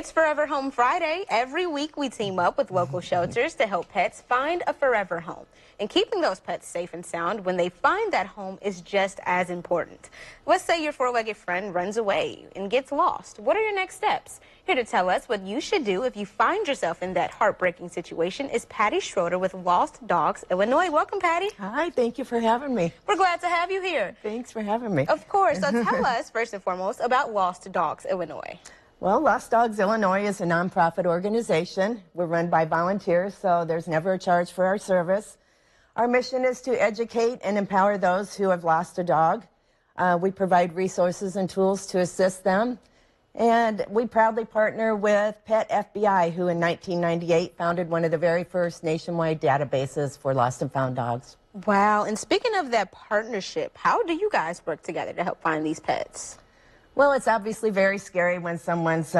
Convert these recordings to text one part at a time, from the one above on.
It's Forever Home Friday. Every week we team up with local shelters to help pets find a forever home. And keeping those pets safe and sound when they find that home is just as important. Let's say your four-legged friend runs away and gets lost. What are your next steps? Here to tell us what you should do if you find yourself in that heartbreaking situation is Patty Schroeder with Lost Dogs Illinois. Welcome, Patty. Hi, thank you for having me. We're glad to have you here. Thanks for having me. Of course. So tell us, first and foremost, about Lost Dogs Illinois. Well, Lost Dogs Illinois is a nonprofit organization. We're run by volunteers, so there's never a charge for our service. Our mission is to educate and empower those who have lost a dog. We provide resources and tools to assist them. And we proudly partner with Pet FBI, who in 1998 founded one of the very first nationwide databases for lost and found dogs. Wow. And speaking of that partnership, how do you guys work together to help find these pets? Well, it's obviously very scary when someone's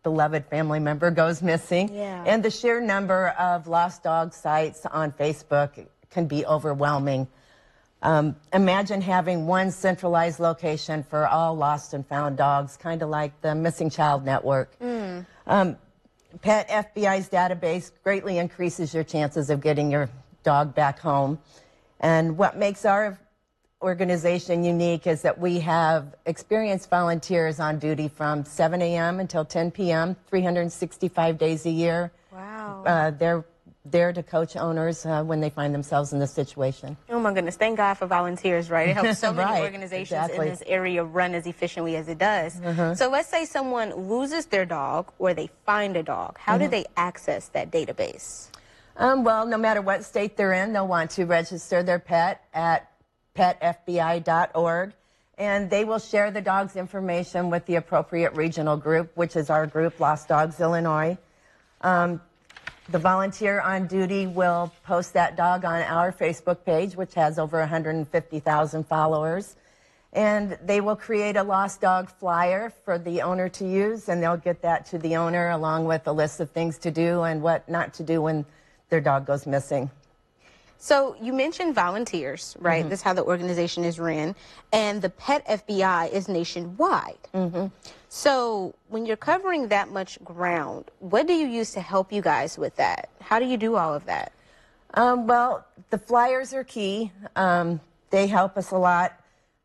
beloved family member goes missing. Yeah. And the sheer number of lost dog sites on Facebook can be overwhelming. Imagine having one centralized location for all lost and found dogs, kind of like the Missing Child Network. Pet FBI's database greatly increases your chances of getting your dog back home. And what makes our organization unique is that we have experienced volunteers on duty from 7 a.m. until 10 p.m., 365 days a year. Wow. They're there to coach owners when they find themselves in this situation. Oh my goodness, thank God for volunteers, right? It helps so many Right, organizations exactly. in this area run as efficiently as it does. So let's say someone loses their dog or they find a dog. How do they access that database? Well, no matter what state they're in, they'll want to register their pet at petfbi.org, and they will share the dog's information with the appropriate regional group, which is our group, Lost Dogs Illinois. The volunteer on duty will post that dog on our Facebook page, which has over 150,000 followers, and they will create a lost dog flyer for the owner to use, and they'll get that to the owner along with a list of things to do and what not to do when their dog goes missing. So you mentioned volunteers, right? That's how the organization is ran. And the Pet FBI is nationwide. So when you're covering that much ground, what do you use to help you guys with that? How do you do all of that? Well, the flyers are key. They help us a lot,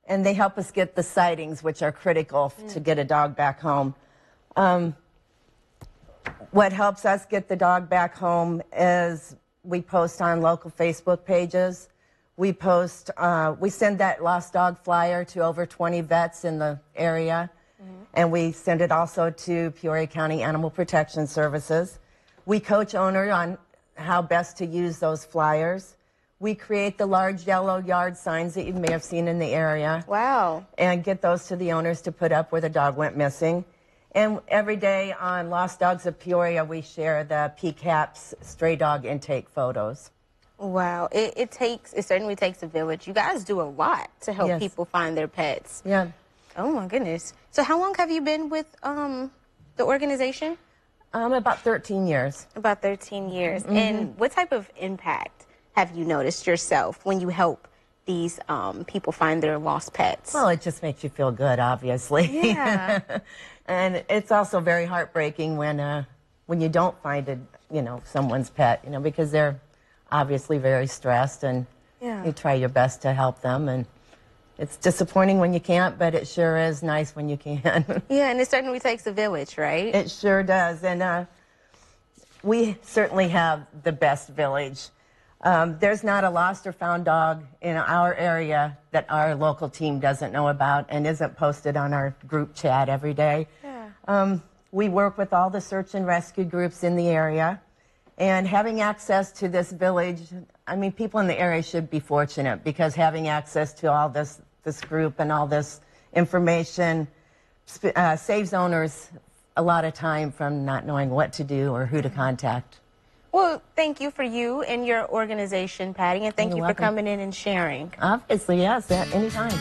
and they help us get the sightings, which are critical to get a dog back home. What helps us get the dog back home is we post on local Facebook pages. We post, we send that lost dog flyer to over 20 vets in the area, and we send it also to Peoria County Animal Protection Services. We coach owners on how best to use those flyers. We create the large yellow yard signs that you may have seen in the area. Wow. And get those to the owners to put up where the dog went missing. And every day on Lost Dogs of Peoria, we share the PCAP's stray dog intake photos. Wow. It certainly takes a village. You guys do a lot to help people find their pets. Yeah. Oh, my goodness. So how long have you been with the organization? About 13 years. About 13 years. And what type of impact have you noticed yourself when you help these people find their lost pets? Well, it just makes you feel good, obviously. Yeah. And it's also very heartbreaking when you don't find someone's pet, because they're obviously very stressed, and you try your best to help them, and it's disappointing when you can't, but it sure is nice when you can. Yeah, and it certainly takes a village, right? It sure does, and we certainly have the best village. There's not a lost or found dog in our area that our local team doesn't know about and isn't posted on our group chat every day. Yeah. We work with all the search and rescue groups in the area, and having access to this village, I mean, people in the area should be fortunate, because having access to all this group and all this information saves owners a lot of time from not knowing what to do or who to contact. Well, thank you for you and your organization, Patty, and thank you for coming in and sharing. Obviously, yes, at any time.